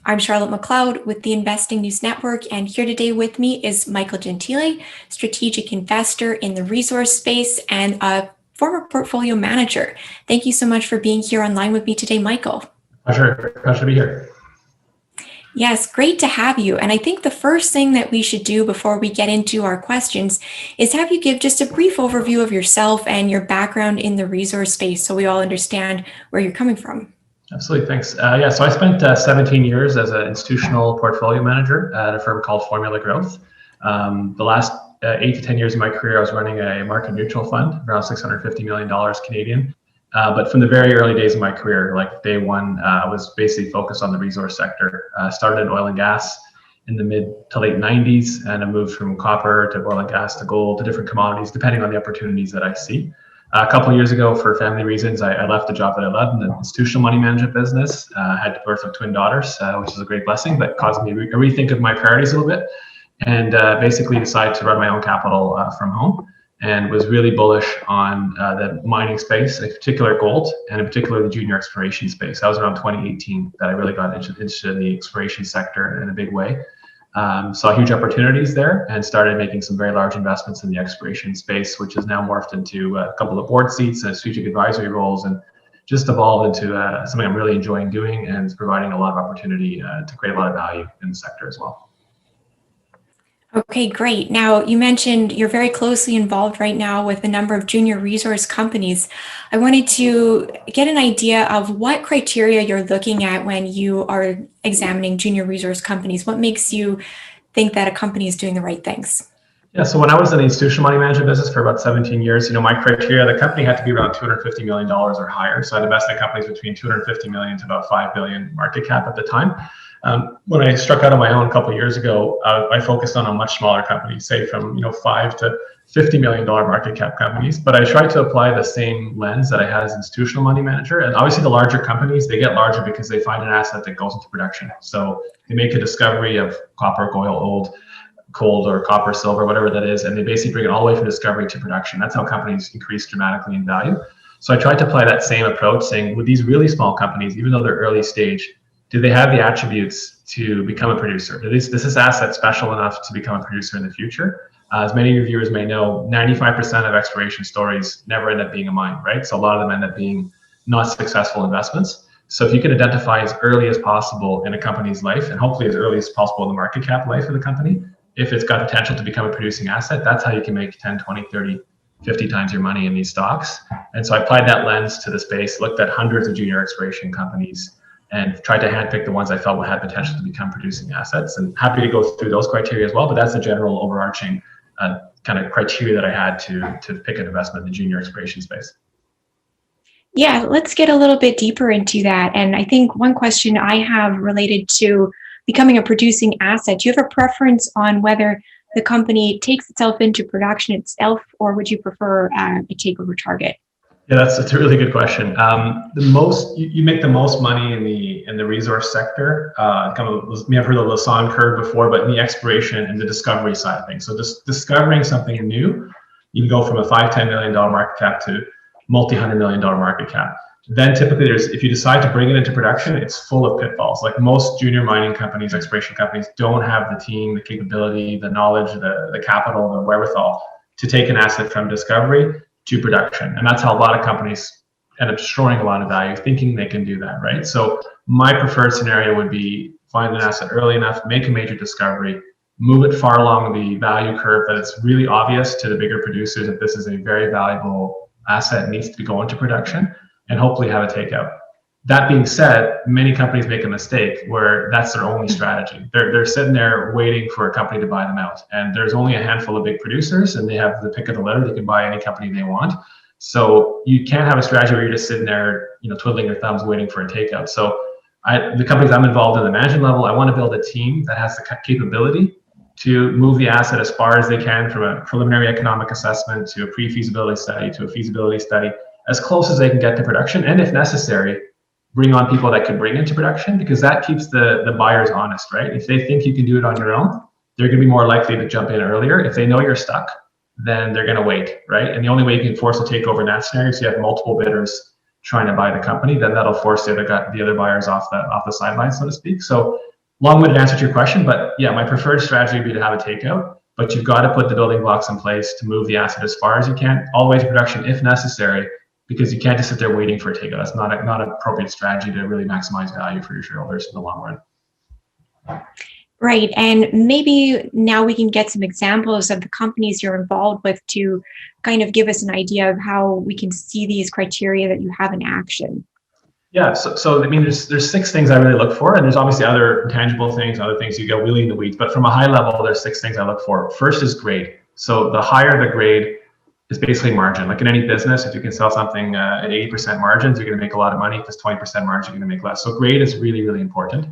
I'm Charlotte McLeod with the Investing News Network, and here today with me is Michael Gentile, strategic investor in the resource space and a former portfolio manager. Thank you so much for being here online with me today, Michael. Pleasure to be here. Yes, great to have you. And I think the first thing that we should do before we get into our questions is have you give just a brief overview of yourself and your background in the resource space so we all understand where you're coming from. Absolutely, thanks. So I spent 17 years as an institutional portfolio manager at a firm called Formula Growth. The last 8 to 10 years of my career, I was running a market neutral fund, around $650 million Canadian. But from the very early days of my career, like day one, I was basically focused on the resource sector. Started in oil and gas in the mid to late 90s, and I moved from copper to oil and gas to gold to different commodities, depending on the opportunities that I see. A couple of years ago, for family reasons, I left the job that I led in the institutional money management business. Had the birth of twin daughters, which is a great blessing, but caused me to rethink of my priorities a little bit, and basically decided to run my own capital from home, and was really bullish on the mining space, in particular gold, and in particular the junior exploration space. That was around 2018 that I really got interested in the exploration sector in a big way. Saw huge opportunities there and started making some very large investments in the exploration space, which has now morphed into a couple of board seats and strategic advisory roles, and just evolved into something I'm really enjoying doing and providing a lot of opportunity to create a lot of value in the sector as well. Okay, great. Now, you mentioned you're very closely involved right now with a number of junior resource companies. I wanted to get an idea of what criteria you're looking at when you are examining junior resource companies. What makes you think that a company is doing the right things? Yeah, so when I was in the institutional money management business for about 17 years, my criteria, the company had to be around $250 million or higher. So I'd invested in companies between $250 million to about $5 billion market cap at the time. When I struck out on my own a couple of years ago, I focused on a much smaller company, say from $5 to $50 million market cap companies. But I tried to apply the same lens that I had as an institutional money manager. And obviously, the larger companies, they get larger because they find an asset that goes into production. So they make a discovery of copper, oil, gold, or copper, silver, whatever that is, and they basically bring it all the way from discovery to production. That's how companies increase dramatically in value. So I tried to apply that same approach, saying with these really small companies, even though they're early stage, do they have the attributes to become a producer? Is this asset special enough to become a producer in the future? As many of your viewers may know, 95% of exploration stories never end up being a mine, right? So a lot of them end up being not successful investments. So if you can identify as early as possible in a company's life, and hopefully as early as possible in the market cap life of the company, if it's got potential to become a producing asset, that's how you can make 10, 20, 30, 50 times your money in these stocks. And so I applied that lens to the space, looked at hundreds of junior exploration companies, and tried to handpick the ones I felt had potential to become producing assets. And happy to go through those criteria as well, but that's the general overarching kind of criteria that I had to pick an investment in the junior exploration space. Yeah, let's get a little bit deeper into that. And I think one question I have related to becoming a producing asset, do you have a preference on whether the company takes itself into production itself, or would you prefer a takeover target? Yeah, that's a really good question. You make the most money in the resource sector. You may have heard of the Lassonde curve before, but in the exploration and the discovery side of things. So just discovering something new, you can go from a $5-10 million market cap to multi-$100 million market cap. Then typically if you decide to bring it into production, it's full of pitfalls. Like most junior mining companies, exploration companies don't have the team, the capability, the knowledge, the capital, the wherewithal to take an asset from discovery to production. And that's how a lot of companies end up destroying a lot of value, thinking they can do that, right? So my preferred scenario would be find an asset early enough, make a major discovery, move it far along the value curve that it's really obvious to the bigger producers that this is a very valuable asset and needs to go into production, and hopefully have a takeout. That being said, many companies make a mistake where that's their only strategy. They're sitting there waiting for a company to buy them out. And there's only a handful of big producers, and they have the pick of the litter. They can buy any company they want. So you can't have a strategy where you're just sitting there, twiddling your thumbs waiting for a takeout. So the companies I'm involved in the management level, I want to build a team that has the capability to move the asset as far as they can, from a preliminary economic assessment to a pre-feasibility study to a feasibility study, as close as they can get to production, and if necessary, bring on people that could bring into production, because that keeps the buyers honest, right? If they think you can do it on your own, they're going to be more likely to jump in earlier. If they know you're stuck, then they're going to wait, right? And the only way you can force a takeover in that scenario is you have multiple bidders trying to buy the company. Then that'll force the other buyers off the sidelines, so to speak. So long-winded answer to your question, but yeah, my preferred strategy would be to have a takeout, but you've got to put the building blocks in place to move the asset as far as you can, all the way to production if necessary, because you can't just sit there waiting for a takeout. That's not an appropriate strategy to really maximize value for your shareholders in the long run. Right. And maybe now we can get some examples of the companies you're involved with to kind of give us an idea of how we can see these criteria that you have in action. Yeah, so I mean, there's 6 things I really look for, and there's obviously other tangible things, other things you go really in the weeds. But from a high level, there's 6 things I look for. First is grade. So the higher the grade is basically margin. Like in any business, if you can sell something at 80% margins, you're going to make a lot of money. If it's 20% margin, you're going to make less. So grade is really, really important.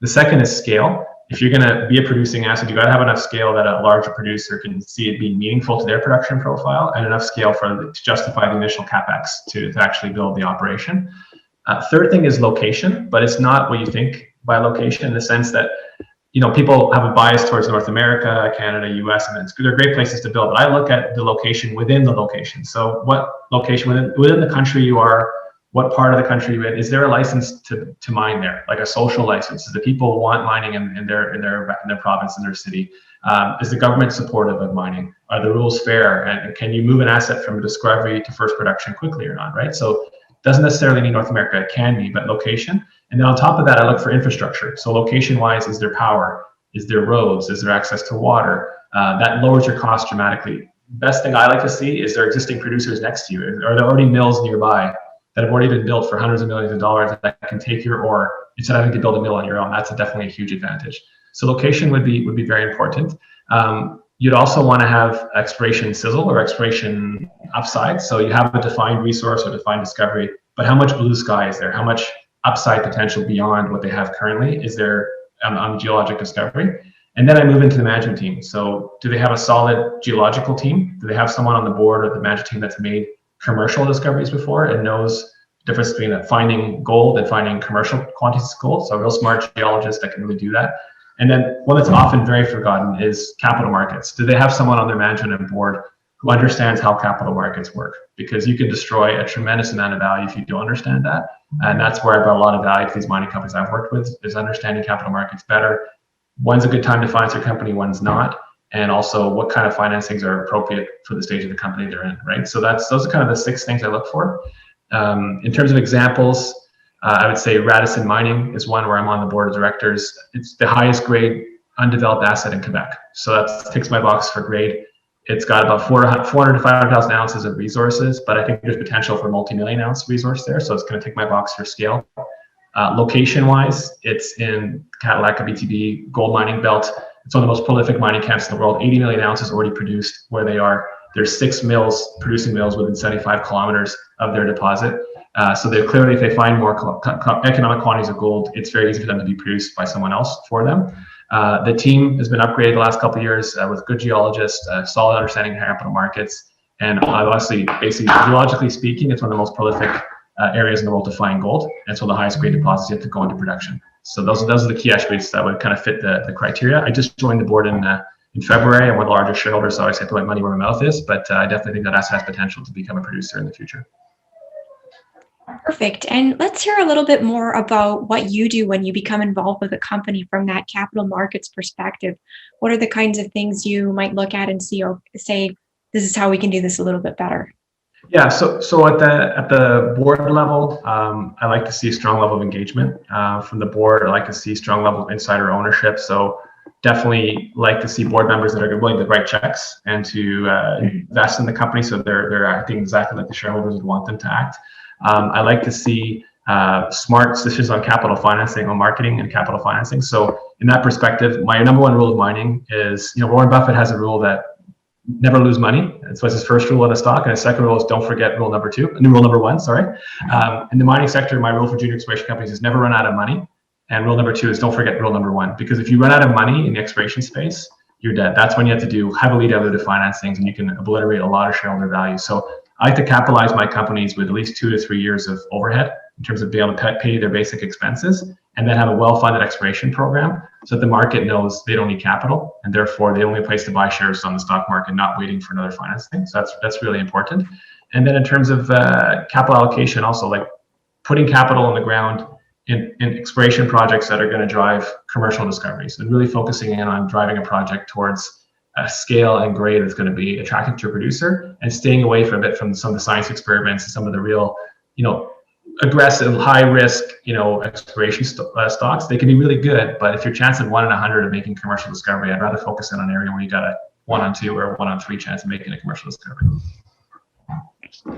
The second is scale. If you're going to be a producing asset, you got to have enough scale that a larger producer can see it being meaningful to their production profile, and enough scale to justify the initial capex to actually build the operation. Third thing is location, but it's not what you think by location, in the sense that, you know, people have a bias towards North America, Canada, US, and they're great places to build. But I look at the location within the location. So what location within the country you are, what part of the country you're in, is there a license to mine there, like a social license? Do the people want mining in their province, in their city? Is the government supportive of mining? Are the rules fair? And can you move an asset from discovery to first production quickly or not, right? So doesn't necessarily mean North America, it can be, but location. And then on top of that, I look for infrastructure. So location-wise, is there power? Is there roads? Is there access to water? That lowers your cost dramatically. Best thing I like to see is there existing producers next to you. Are there already mills nearby that have already been built for hundreds of millions of dollars that can take your ore instead of having to build a mill on your own? That's definitely a huge advantage. So location would be very important. You'd also want to have exploration sizzle or exploration upside. So you have a defined resource or defined discovery, but how much blue sky is there? How much upside potential beyond what they have currently is there on geologic discovery? And then I move into the management team. So do they have a solid geological team? Do they have someone on the board or the management team that's made commercial discoveries before and knows the difference between finding gold and finding commercial quantities of gold? So a real smart geologist that can really do that. And then one that's often very forgotten is capital markets. Do they have someone on their management and board who understands how capital markets work? Because you can destroy a tremendous amount of value if you don't understand that. And that's where I brought a lot of value to these mining companies I've worked with, is understanding capital markets better. When's a good time to finance your company, when's not, and also what kind of financings are appropriate for the stage of the company they're in, right? So those are kind of the 6 things I look for. In terms of examples, I would say Radisson Mining is one where I'm on the board of directors. It's the highest grade undeveloped asset in Quebec. So that ticks my box for grade. It's got about 400 to 500,000 ounces of resources, but I think there's potential for multi-million ounce resource there. So it's going to tick my box for scale. Location-wise, it's in Cadillac, BTB gold mining belt. It's one of the most prolific mining camps in the world. 80 million ounces already produced where they are. There's 6 mills, producing mills within 75 kilometers of their deposit. So they're clearly, if they find more economic quantities of gold, it's very easy for them to be produced by someone else for them. The team has been upgraded the last couple of years with good geologists, solid understanding of capital markets, and honestly, basically, geologically speaking, it's one of the most prolific areas in the world to find gold, and so the highest grade deposits yet to go into production. So those are the key attributes that would kind of fit the criteria. I just joined the board in February. I'm one of the largest shareholders, so I always have to put my money where my mouth is, but I definitely think that asset has potential to become a producer in the future. Perfect. And let's hear a little bit more about what you do when you become involved with a company from that capital markets perspective. What are the kinds of things you might look at and see, or say, this is how we can do this a little bit better? Yeah, so at the board level, I like to see a strong level of engagement from the board. I like to see strong level of insider ownership. So definitely like to see board members that are willing to write checks and to invest in the company, so they're acting exactly like the shareholders would want them to act. I like to see smart decisions on capital financing, on marketing and capital financing. So in that perspective, my number one rule of mining is, Warren Buffett has a rule that never lose money. That's his first rule in a stock, and his second rule is don't forget rule number 1, sorry. In the mining sector, my rule for junior exploration companies is never run out of money. And rule number 2 is don't forget rule number 1, because if you run out of money in the exploration space, you're dead. That's when you have to do heavily diluted financings, and you can obliterate a lot of shareholder value. So I like to capitalize my companies with at least 2 to 3 years of overhead in terms of being able to pay their basic expenses, and then have a well-funded exploration program so that the market knows they don't need capital, and therefore the only place to buy shares is on the stock market, not waiting for another financing. So that's really important. And then in terms of capital allocation, also like putting capital on the ground in exploration projects that are going to drive commercial discoveries, and really focusing in on driving a project towards a scale and grade that's going to be attractive to a producer, and staying away for a bit from some of the science experiments and some of the real, aggressive, high risk, exploration stocks. They can be really good, but if your chance of 1 in 100 of making commercial discovery, I'd rather focus in on an area where you got a 1 on 2 or 1 on 3 chance of making a commercial discovery.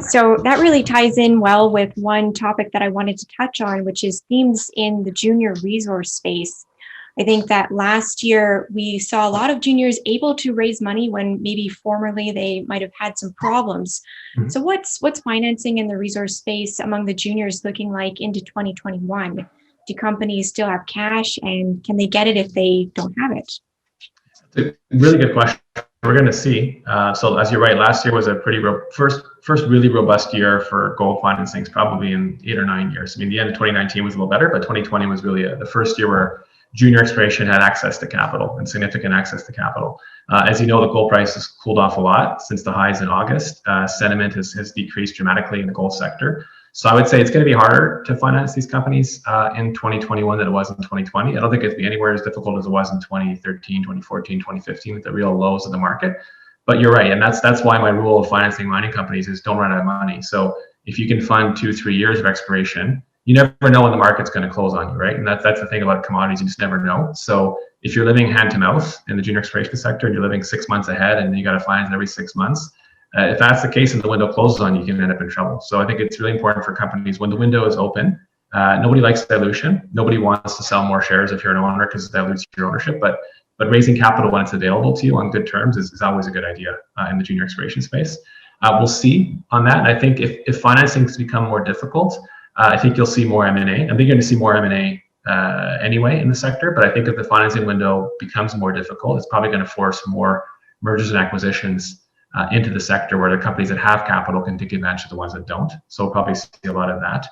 So that really ties in well with one topic that I wanted to touch on, which is themes in the junior resource space. I think that last year we saw a lot of juniors able to raise money when maybe formerly they might have had some problems. Mm-hmm. So what's financing in the resource space among the juniors looking like into 2021? Do companies still have cash, and can they get it if they don't have it? It's a really good question. We're going to see. So as you're right, last year was a pretty first really robust year for gold financings, probably in 8 or 9 years. I mean, the end of 2019 was a little better, but 2020 was really the first year where junior exploration had access to capital, and significant access to capital. As you know, the gold price has cooled off a lot since the highs in August. Sentiment has decreased dramatically in the gold sector. So I would say it's going to be harder to finance these companies in 2021 than it was in 2020. I don't think it'd be anywhere as difficult as it was in 2013, 2014, 2015, at the real lows of the market. But you're right, and that's why my rule of financing mining companies is don't run out of money. So if you can fund 2-3 years of exploration, you never know when the market's going to close on you, right? And that's the thing about commodities, you just never know. So if you're living hand to mouth in the junior exploration sector and you're living 6 months ahead and you got to finance every 6 months, if that's the case and the window closes on you, you can end up in trouble. So I think it's really important for companies when the window is open. Nobody likes dilution. Nobody wants to sell more shares if you're an owner because that dilutes your ownership. But raising capital when it's available to you on good terms is always a good idea in the junior exploration space. We'll see on that. And I think if financings become more difficult, I think you'll see more M&A. I think you're going to see more M&A anyway in the sector. But I think if the financing window becomes more difficult, it's probably going to force more mergers and acquisitions into the sector where the companies that have capital can take advantage of the ones that don't. So we'll probably see a lot of that.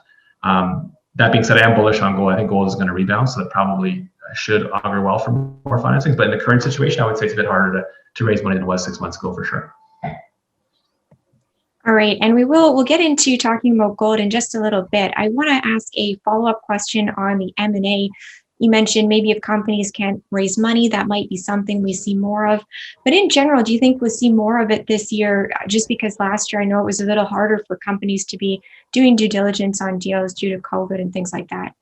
That being said, I am bullish on gold. I think gold is going to rebound, so that probably should augur well for more financings. But in the current situation, I would say it's a bit harder to raise money than it was 6 months ago for sure. All right, and we'll get into talking about gold in just a little bit. I want to ask a follow-up question on the M&A. You mentioned maybe if companies can't raise money, that might be something we see more of. But in general, do you think we'll see more of it this year? Just because last year, I know it was a little harder for companies to be doing due diligence on deals due to COVID and things like that.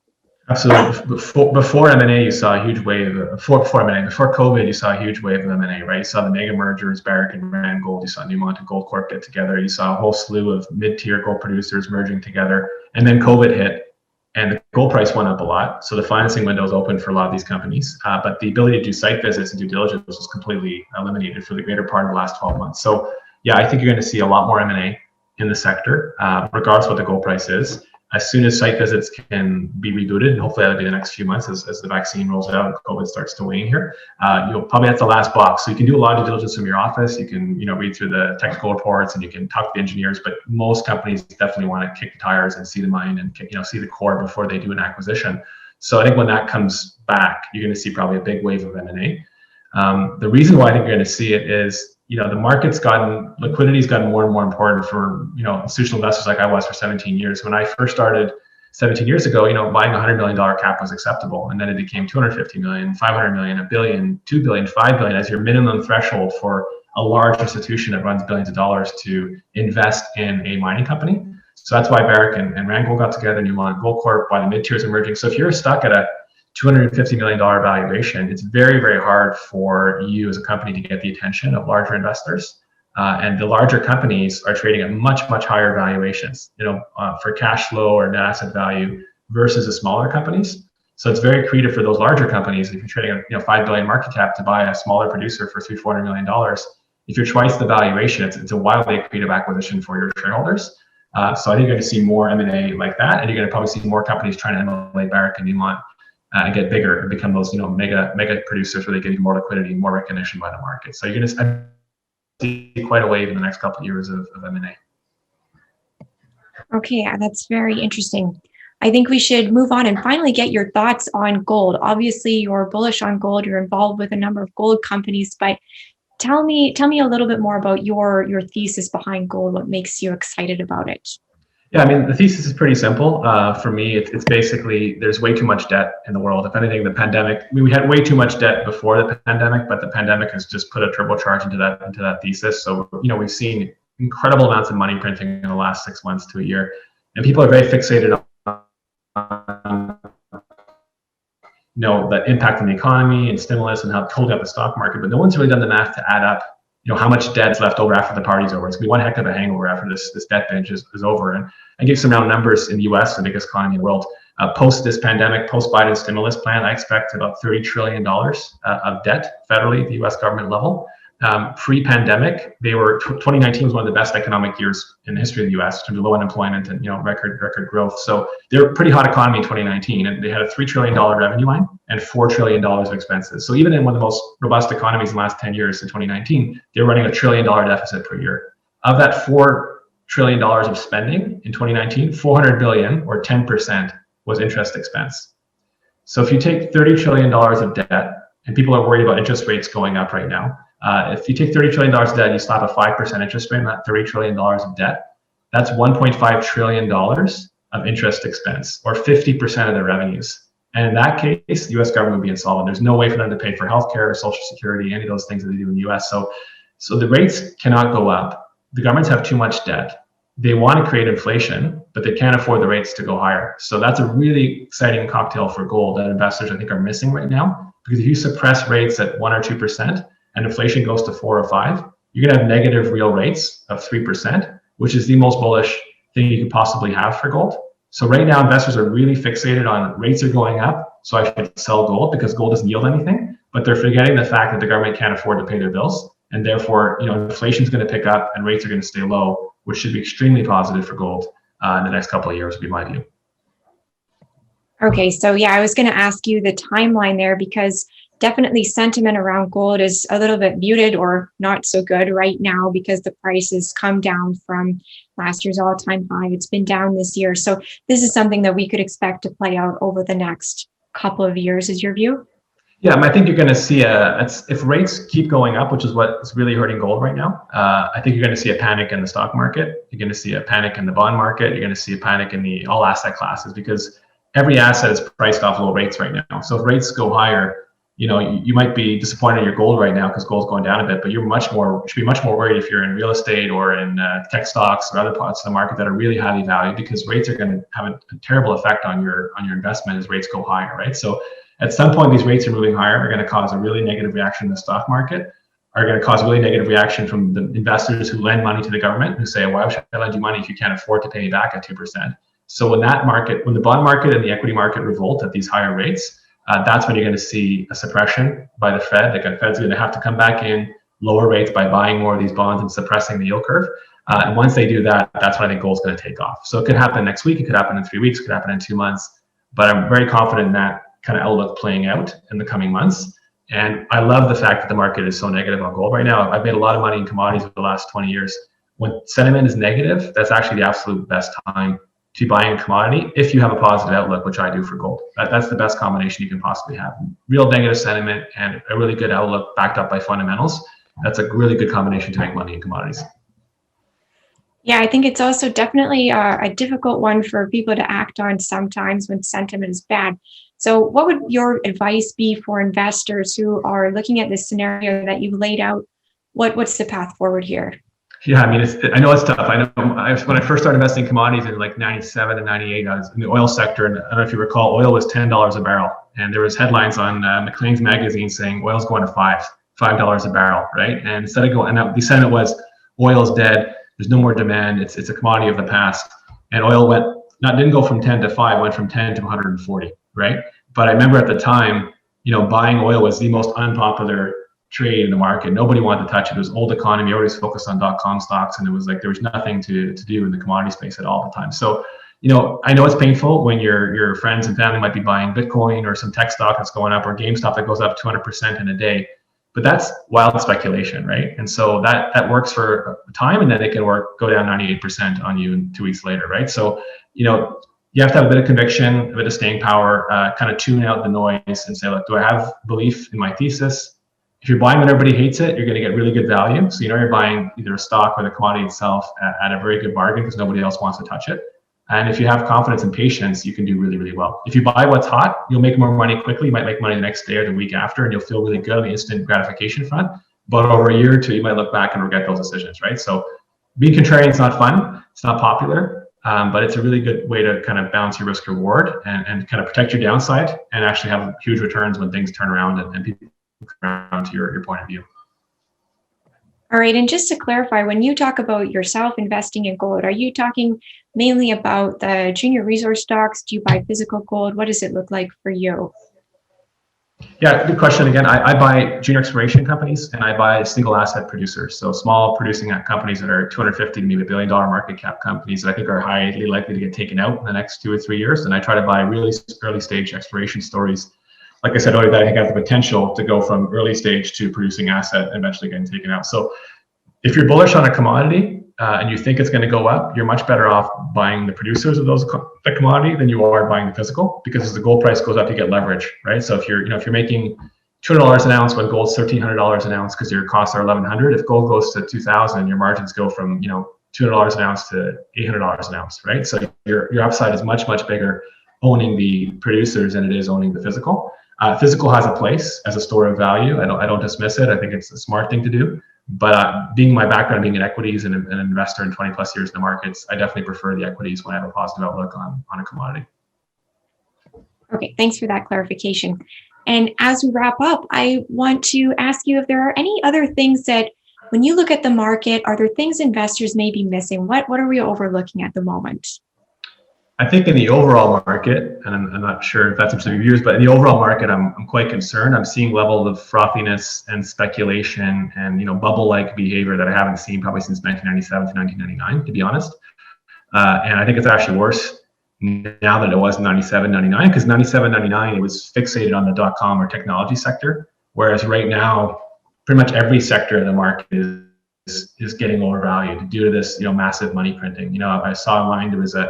Absolutely. Before M&A, you saw a huge wave. Before COVID, you saw a huge wave of M&A, right? You saw the mega mergers, Barrick and Randgold. You saw Newmont and Goldcorp get together. You saw a whole slew of mid-tier gold producers merging together. And then COVID hit, and the gold price went up a lot. So the financing window is open for a lot of these companies. But the ability to do site visits and due diligence was completely eliminated for the greater part of the last 12 months. So yeah, I think you're going to see a lot more M&A in the sector, regardless of what the gold price is. As soon as site visits can be rebooted, and hopefully that'll be the next few months as the vaccine rolls out and COVID starts to wane here, you'll probably have the last box. So you can do a lot of due diligence from your office. You can, read through the technical reports and you can talk to the engineers. But most companies definitely want to kick the tires and see the mine and see the core before they do an acquisition. So I think when that comes back, you're going to see probably a big wave of M&A. The reason why I think you're going to see it is, the liquidity's gotten more and more important for, institutional investors like I was for 17 years. When I first started 17 years ago, buying $100 million cap was acceptable. And then it became 250 million, 500 million, $1 billion, 2 billion, 5 billion as your minimum threshold for a large institution that runs billions of dollars to invest in a mining company. So that's why Barrick and Randgold got together, Newmont, Goldcorp, why the mid-tiers emerging. So if you're stuck at a $250 million valuation, it's very, very hard for you as a company to get the attention of larger investors. And the larger companies are trading at much, much higher valuations, for cash flow or net asset value versus the smaller companies. So it's very accretive for those larger companies. If you're trading at 5 billion market cap to buy a smaller producer for $300-400 million, if you're twice the valuation, it's a wildly accretive acquisition for your shareholders. So I think you're going to see more M&A like that, and you're going to probably see more companies trying to emulate Barrick and Newmont. And get bigger and become those, mega producers where they get more liquidity, more recognition by the market. So you're going to see quite a wave in the next couple of years of M&A. Okay, yeah, that's very interesting. I think we should move on and finally get your thoughts on gold. Obviously, you're bullish on gold. You're involved with a number of gold companies, but tell me a little bit more about your thesis behind gold. What makes you excited about it? Yeah, I mean, the thesis is pretty simple. For me, it's basically there's way too much debt in the world. If anything, the pandemic, I mean, we had way too much debt before the pandemic, but the pandemic has just put a turbocharge into that thesis. So, we've seen incredible amounts of money printing in the last 6 months to a year. And people are very fixated on the impact on the economy and stimulus and how it's holding up the stock market, but no one's really done the math to add up how much debt's left over after the party's over. It's gonna be one heck of a hangover after this debt binge is over. And I give some round numbers in the US, the biggest economy in the world. Post this pandemic, post Biden stimulus plan, I expect about $30 trillion of debt federally at the US government level. Pre-pandemic, 2019 was one of the best economic years in the history of the US in terms of low unemployment and record growth. So they're a pretty hot economy in 2019, and they had a $3 trillion revenue line and $4 trillion of expenses. So even in one of the most robust economies in the last 10 years, in 2019, they're running a $1 trillion deficit per year. Of that $4 trillion of spending in 2019, 400 billion or 10% was interest expense. So if you take $30 trillion of debt, and people are worried about interest rates going up right now, if you take $30 trillion of debt, you slap a 5% interest rate on that $30 trillion of debt, that's $1.5 trillion of interest expense, or 50% of their revenues. And in that case, the US government would be insolvent. There's no way for them to pay for healthcare, Social Security, any of those things that they do in the US. So the rates cannot go up. The governments have too much debt. They want to create inflation, but they can't afford the rates to go higher. So that's a really exciting cocktail for gold that investors, I think, are missing right now. Because if you suppress rates at 1 or 2%, and inflation goes to 4 or 5, you're going to have negative real rates of 3%, which is the most bullish thing you could possibly have for gold. So right now, investors are really fixated on rates are going up, so I should sell gold because gold doesn't yield anything. But they're forgetting the fact that the government can't afford to pay their bills, and therefore, inflation is going to pick up and rates are going to stay low, which should be extremely positive for gold in the next couple of years, would be my view. Okay, so yeah, I was going to ask you the timeline there, because definitely sentiment around gold is a little bit muted or not so good right now because the price has come down from last year's all-time high. It's been down this year. So this is something that we could expect to play out over the next couple of years, is your view? Yeah, I think you're going to see if rates keep going up, which is what's really hurting gold right now, I think you're going to see a panic in the stock market. You're going to see a panic in the bond market. You're going to see a panic in all asset classes, because every asset is priced off low rates right now. So if rates go higher, you might be disappointed in your gold right now because gold's going down a bit, but should be much more worried if you're in real estate or in tech stocks or other parts of the market that are really highly valued, because rates are going to have a terrible effect on your investment as rates go higher, right? So at some point, these rates are moving higher, are going to cause a really negative reaction in the stock market, are going to cause a really negative reaction from the investors who lend money to the government, who say, why should I lend you money if you can't afford to pay me back at 2%? So when the bond market and the equity market revolt at these higher rates, that's when you're going to see a suppression by the Fed. The Fed's going to have to come back in, lower rates by buying more of these bonds and suppressing the yield curve. And once they do that, that's when I think gold's going to take off. So it could happen next week, it could happen in 3 weeks, it could happen in 2 months. But I'm very confident in that kind of outlook playing out in the coming months. And I love the fact that the market is so negative on gold right now. I've made a lot of money in commodities over the last 20 years. When sentiment is negative, that's actually the absolute best time to buying a commodity if you have a positive outlook, which I do for gold. That's the best combination you can possibly have. Real negative sentiment and a really good outlook backed up by fundamentals. That's a really good combination to make money in commodities. Yeah, I think it's also definitely a difficult one for people to act on sometimes when sentiment is bad. So what would your advice be for investors who are looking at this scenario that you've laid out? What's the path forward here? Yeah, I mean, I know it's tough. I know when I first started investing in commodities in like 97 and 98, I was in the oil sector. And I don't know if you recall, oil was $10 a barrel. And there was headlines on Maclean's magazine saying oil's going to $5 a barrel, right? And instead of going, and the sentiment was oil's dead. There's no more demand. It's a commodity of the past. And oil didn't go from 10 to 5, went from 10 to 140, right? But I remember at the time, buying oil was the most unpopular trade in the market. Nobody wanted to touch it. It was old economy. Everybody was focused on .com stocks, and it was like there was nothing to do in the commodity space at all the time. So, I know it's painful when your friends and family might be buying Bitcoin or some tech stock that's going up, or GameStop that goes up 200% in a day. But that's wild speculation, right? And so that works for a time, and then it can go down 98% on you 2 weeks later, right? So, you have to have a bit of conviction, a bit of staying power, kind of tune out the noise and say, look, do I have belief in my thesis? If you're buying when everybody hates it, you're going to get really good value. So you're buying either a stock or the commodity itself at a very good bargain because nobody else wants to touch it. And if you have confidence and patience, you can do really, really well. If you buy what's hot, you'll make more money quickly. You might make money the next day or the week after, and you'll feel really good on the instant gratification front. But over a year or two, you might look back and regret those decisions, right? So being contrarian is not fun. It's not popular, but it's a really good way to kind of balance your risk reward and kind of protect your downside and actually have huge returns when things turn around and people come around to your point of view. All right. And just to clarify, when you talk about yourself investing in gold, are you talking mainly about the junior resource stocks? Do you buy physical gold? What does it look like for you? Yeah, good question. Again, I buy junior exploration companies and I buy single asset producers. So small producing companies that are 250 to maybe $1 billion market cap companies that I think are highly likely to get taken out in the next 2 or 3 years. And I try to buy really early stage exploration stories. Like I said earlier, that I think have the potential to go from early stage to producing asset and eventually getting taken out. So if you're bullish on a commodity and you think it's going to go up, you're much better off buying the producers of the commodity than you are buying the physical, because as the gold price goes up, you get leverage, right? So if you're making $200 an ounce when gold's $1,300 an ounce because your costs are $1,100, if gold goes to 2,000, your margins go from $200 an ounce to $800 an ounce, right? So your upside is much bigger owning the producers than it is owning the physical. Physical has a place as a store of value. I don't dismiss it. I think it's a smart thing to do. But being my background, being in equities and an investor in 20 plus years in the markets, I definitely prefer the equities when I have a positive outlook on a commodity. Okay, thanks for that clarification. And as we wrap up, I want to ask you if there are any other things that, when you look at the market, are there things investors may be missing? What are we overlooking at the moment? I think in the overall market, and I'm not sure if that's up to your views, but in the overall market, I'm quite concerned. I'm seeing levels of frothiness and speculation and bubble-like behavior that I haven't seen probably since 1997 to 1999, to be honest. And I think it's actually worse now than it was in 97, 99, because 97, 99, it was fixated on the dot-com or technology sector, whereas right now, pretty much every sector of the market is getting overvalued due to this massive money printing. I saw online there was a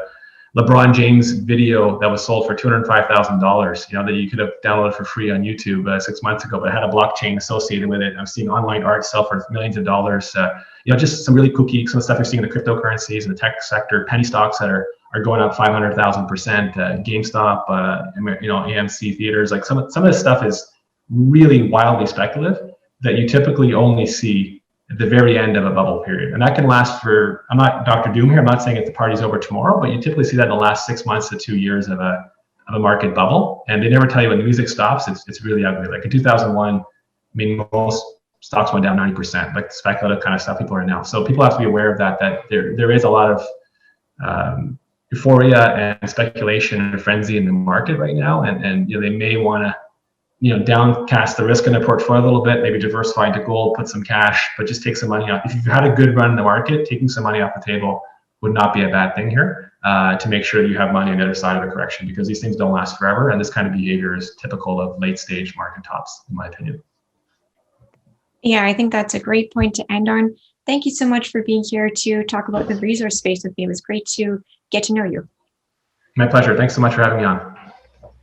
LeBron James video that was sold for $205,000, that you could have downloaded for free on YouTube 6 months ago, but it had a blockchain associated with it. I'm seeing online art sell for millions of dollars. Just some really kooky, some of the stuff you're seeing in the cryptocurrencies and the tech sector, penny stocks that are going up 500,000%, GameStop, AMC theaters. Like some of this stuff is really wildly speculative that you typically only see at the very end of a bubble period. And that can last for, I'm not Dr. Doom here, I'm not saying if the party's over tomorrow, but you typically see that in the last 6 months to 2 years of a market bubble. And they never tell you when the music stops, it's really ugly. Like in 2001, most stocks went down 90%, like speculative kind of stuff people are now. So people have to be aware of that there is a lot of euphoria and speculation and frenzy in the market right now. And they may want to downcast the risk in their portfolio a little bit, maybe diversify into gold, put some cash, but just take some money off. If you've had a good run in the market, taking some money off the table would not be a bad thing here to make sure that you have money on the other side of the correction, because these things don't last forever. And this kind of behavior is typical of late stage market tops, in my opinion. Yeah, I think that's a great point to end on. Thank you so much for being here to talk about the resource space with me. It was great to get to know you. My pleasure. Thanks so much for having me on.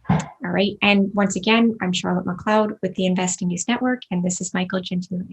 All right. And once again, I'm Charlotte McLeod with the Investing News Network, and this is Michael Gentile.